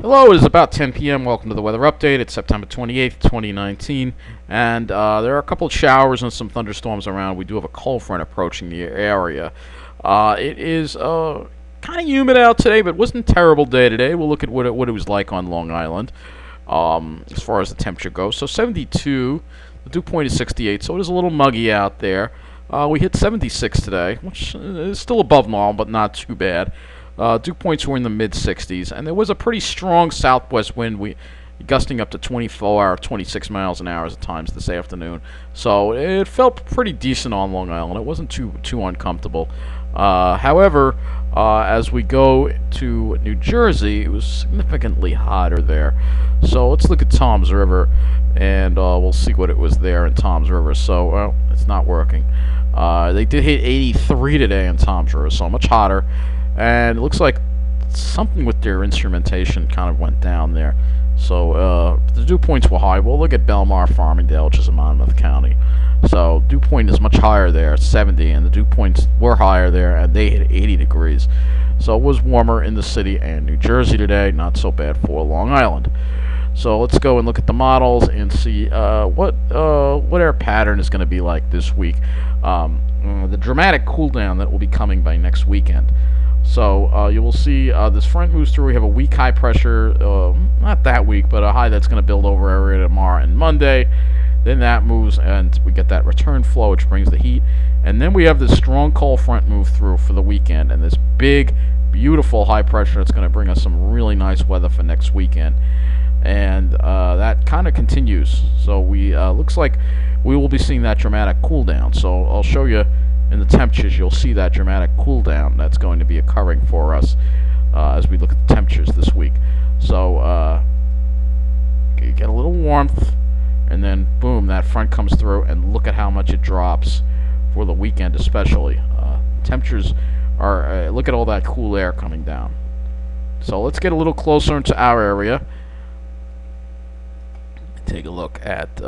Hello, it is about 10 p.m. Welcome to the weather update. It's September 28th, 2019, and there are a couple of showers and some thunderstorms around. We do have a cold front approaching the area. It is kind of humid out today, but it wasn't a terrible day today. We'll look at what it was like on Long Island as far as the temperature goes. So 72, the dew point is 68, so it is a little muggy out there. We hit 76 today, which is still above normal, but not too bad. Dew points were in the mid-60s, and there was a pretty strong southwest wind, gusting up to 24 or 26 miles an hour at times this afternoon. So it felt pretty decent on Long Island. It wasn't too uncomfortable. However, as we go to New Jersey, it was significantly hotter there. So let's look at Toms River, and we'll see what it was there in Toms River. So, well, it's not working. They did hit 83 today in Toms River, so much hotter. And it looks like something with their instrumentation kind of went down there. So the dew points were high. We'll look at Belmar, Farmingdale, which is in Monmouth County. So dew point is much higher there, 70, and the dew points were higher there, and they hit 80 degrees. So it was warmer in the city and New Jersey today. Not so bad for Long Island. So let's go and look at the models and see what air pattern is going to be like this week. The dramatic cool down that will be coming by next weekend. So you will see this front moves through. We have a weak high pressure, not that weak, but a high that's going to build over area tomorrow and Monday. Then that moves, and we get that return flow, which brings the heat. And then we have this strong cold front move through for the weekend, and this big, beautiful high pressure that's going to bring us some really nice weather for next weekend. And that kind of continues. So we looks like we will be seeing that dramatic cool down. So I'll show you. In the temperatures, you'll see that dramatic cool down that's going to be occurring for us as we look at the temperatures this week. So you get a little warmth, and then boom, that front comes through, and look at how much it drops for the weekend, especially. Temperatures are look at all that cool air coming down. So let's get a little closer into our area. Take a look at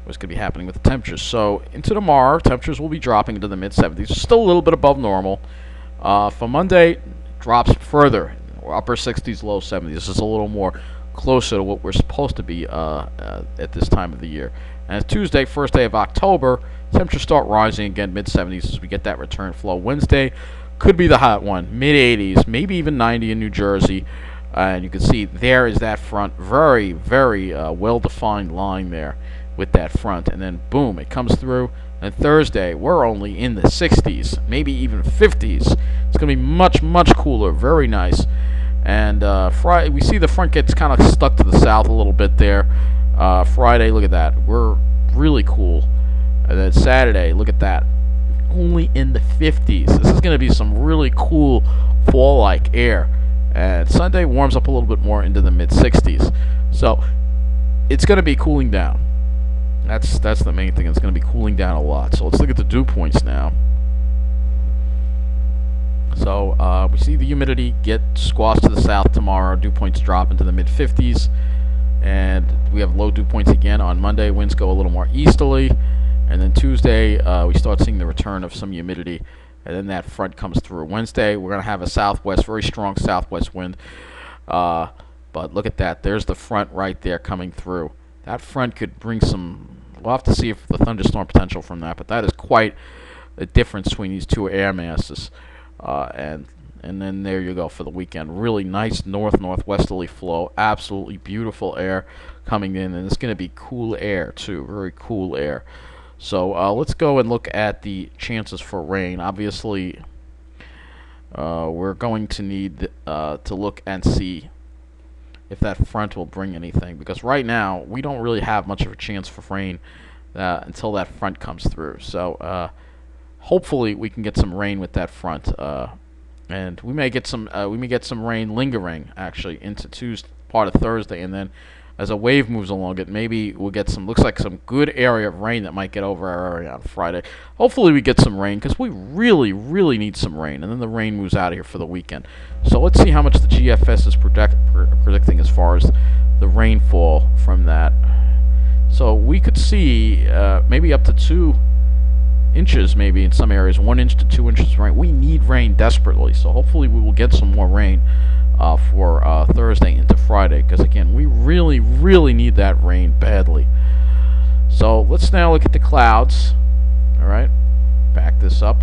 what's going to be happening with the temperatures. So into tomorrow, temperatures will be dropping into the mid-70s, still a little bit above normal. For Monday, drops further, upper 60s, low 70s. This is a little more closer to what we're supposed to be at this time of the year. And Tuesday, first day of October, temperatures start rising again, mid-70s as we get that return flow. Wednesday could be the hot one, mid-80s, maybe even 90 in New Jersey. And you can see there is that front, very, very well-defined line there with that front, and then boom, it comes through. And Thursday, we're only in the 60s, maybe even 50s. It's going to be much, much cooler, very nice. And Friday, we see the front gets kind of stuck to the south a little bit there. Friday, look at that, we're really cool. And then Saturday, look at that, only in the 50s. This is going to be some really cool fall-like air. And Sunday warms up a little bit more into the mid-60s. So it's going to be cooling down. That's the main thing. It's going to be cooling down a lot. So let's look at the dew points now. So we see the humidity get squashed to the south tomorrow. Dew points drop into the mid-50s. And we have low dew points again on Monday. Winds go a little more easterly. And then Tuesday, we start seeing the return of some humidity. And then that front comes through. Wednesday, we're going to have a southwest, very strong southwest wind. But look at that. There's the front right there coming through. That front could bring some. We'll have to see if the thunderstorm potential from that, but that is quite a difference between these two air masses. And then there you go for the weekend. Really nice northwesterly flow. Absolutely beautiful air coming in, and it's going to be cool air too. Very cool air. So let's go and look at the chances for rain. Obviously, we're going to need to look and see if that front will bring anything, because right now we don't really have much of a chance for rain until that front comes through. So hopefully we can get some rain with that front, and we may get some rain lingering actually into Tuesday, part of Thursday, and then as a wave moves along it, maybe we'll get some, looks like some good area of rain that might get over our area on Friday. Hopefully we get some rain, because we really, really need some rain, and then the rain moves out of here for the weekend. So let's see how much the GFS is predicting as far as the rainfall from that. So we could see maybe up to 2 inches, maybe in some areas, 1 inch to 2 inches of rain. We need rain desperately, so hopefully we will get some more rain for Thursday into Friday, because again, we really, really need that rain badly. So let's now look at the clouds. All right, back this up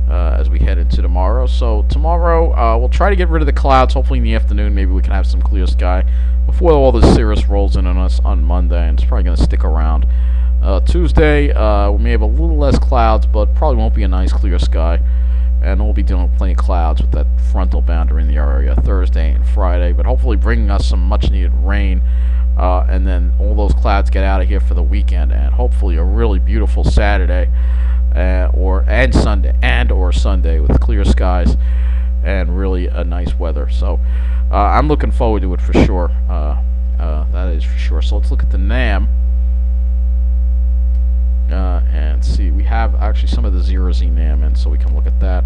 as we head into tomorrow. So tomorrow, we'll try to get rid of the clouds. Hopefully in the afternoon, maybe we can have some clear sky before all this cirrus rolls in on us on Monday, and it's probably going to stick around. Tuesday, we may have a little less clouds, but probably won't be a nice clear sky. And we'll be dealing with plenty of clouds with that frontal boundary in the area Thursday and Friday, but hopefully bringing us some much-needed rain. And then all those clouds get out of here for the weekend, and hopefully a really beautiful Saturday or Sunday with clear skies and really nice weather. So I'm looking forward to it for sure. That is for sure. So let's look at the NAM. And see, we have actually some of the 0Z NAM in, so we can look at that.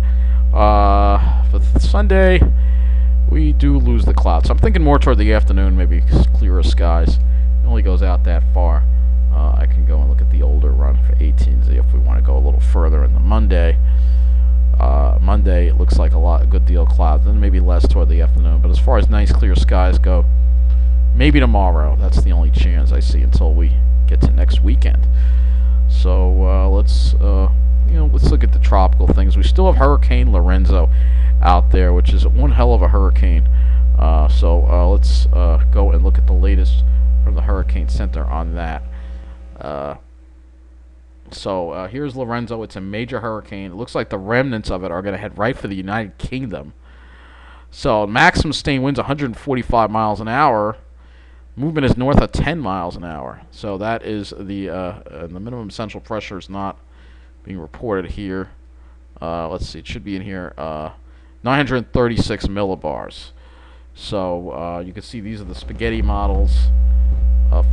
For Sunday, we do lose the clouds. So I'm thinking more toward the afternoon, maybe clearer skies. It only goes out that far. I can go and look at the older run for 18Z if we want to go a little further in the Monday. Monday, it looks like a good deal of clouds, and maybe less toward the afternoon. But as far as nice clear skies go, maybe tomorrow. That's the only chance I see until we get to next weekend. So let's look at the tropical things. We still have Hurricane Lorenzo out there, which is one hell of a hurricane. So let's go and look at the latest from the Hurricane Center on that. So here's Lorenzo. It's a major hurricane. It looks like the remnants of it are going to head right for the United Kingdom. So maximum sustained winds 145 miles an hour. Movement is north of 10 miles an hour. So that is the minimum central pressure is not being reported here. Let's see, it should be in here. 936 millibars. So you can see these are the spaghetti models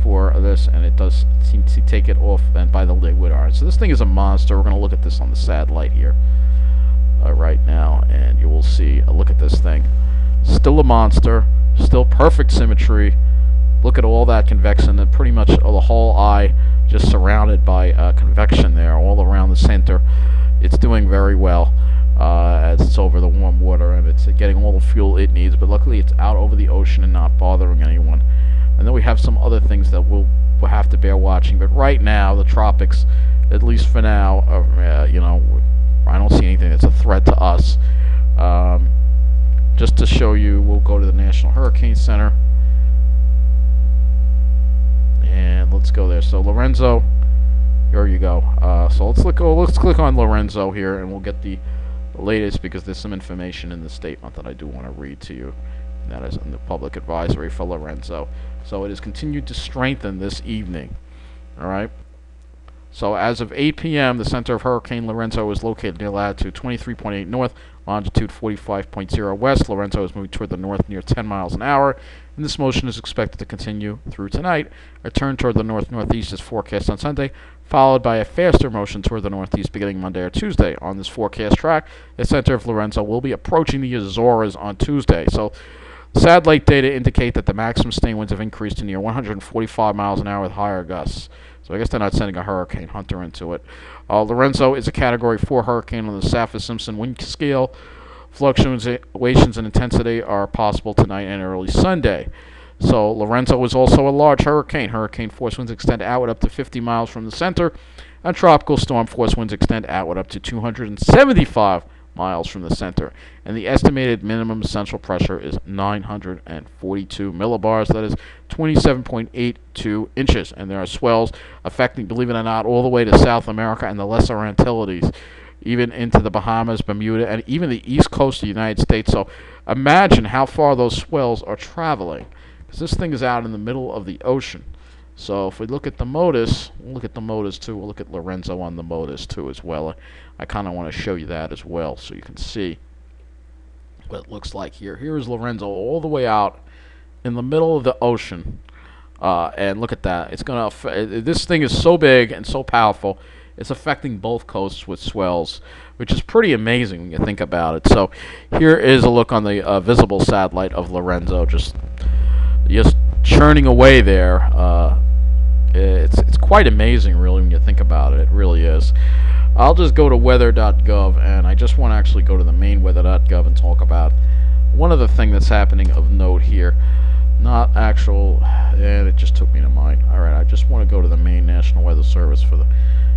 for this, and it does seem to take it off and by the liquid arc. So this thing is a monster. We're going to look at this on the satellite here right now, and you will see. Look at this thing. Still a monster. Still perfect symmetry. Look at all that convection, and pretty much the whole eye just surrounded by convection there all around the center. It's doing very well as it's over the warm water, and it's getting all the fuel it needs, but luckily it's out over the ocean and not bothering anyone. And then we have some other things that we'll have to bear watching, but right now the tropics, at least for now, I don't see anything that's a threat to us. Just to show you, we'll go to the National Hurricane Center. And let's go there. So Lorenzo, here you go. So let's click on Lorenzo here, and we'll get the latest, because there's some information in the statement that I do want to read to you. And that is in the public advisory for Lorenzo. So it has continued to strengthen this evening. All right. So as of 8 p.m., the center of Hurricane Lorenzo is located near latitude 23.8 north, longitude 45.0 west. Lorenzo is moving toward the north near 10 miles an hour, and this motion is expected to continue through tonight. A turn toward the north-northeast is forecast on Sunday, followed by a faster motion toward the northeast beginning Monday or Tuesday. On this forecast track, the center of Lorenzo will be approaching the Azores on Tuesday. So satellite data indicate that the maximum sustained winds have increased to near 145 miles an hour with higher gusts. So I guess they're not sending a hurricane hunter into it. Lorenzo is a Category 4 hurricane on the Saffir-Simpson wind scale. Fluctuations in intensity are possible tonight and early Sunday. So Lorenzo is also a large hurricane. Hurricane force winds extend outward up to 50 miles from the center, and tropical storm force winds extend outward up to 275 miles from the center. And the estimated minimum central pressure is 942 millibars. That is 27.82 inches. And there are swells affecting, believe it or not, all the way to South America and the Lesser Antilles, even into the Bahamas, Bermuda, and even the east coast of the United States. So imagine how far those swells are traveling, because this thing is out in the middle of the ocean. So if we look at the MODIS, we'll look at the MODIS too. We'll look at Lorenzo on the MODIS too as well. I kind of want to show you that as well, so you can see what it looks like here. Here is Lorenzo all the way out in the middle of the ocean, and look at that. It's gonna. This thing is so big and so powerful. It's affecting both coasts with swells, which is pretty amazing when you think about it. So here is a look on the visible satellite of Lorenzo, just churning away there. It's quite amazing, really, when you think about it. It really is. I'll just go to weather.gov, and I just want to actually go to the main weather.gov and talk about one other thing that's happening of note here, not actual, and it just took me to mine. Alright, I just want to go to the main National Weather Service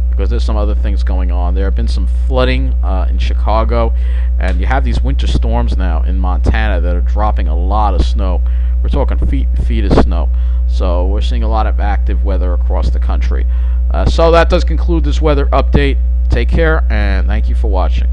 because there's some other things going on. There have been some flooding in Chicago, and you have these winter storms now in Montana that are dropping a lot of snow. We're talking feet and feet of snow. So we're seeing a lot of active weather across the country. So that does conclude this weather update. Take care, and thank you for watching.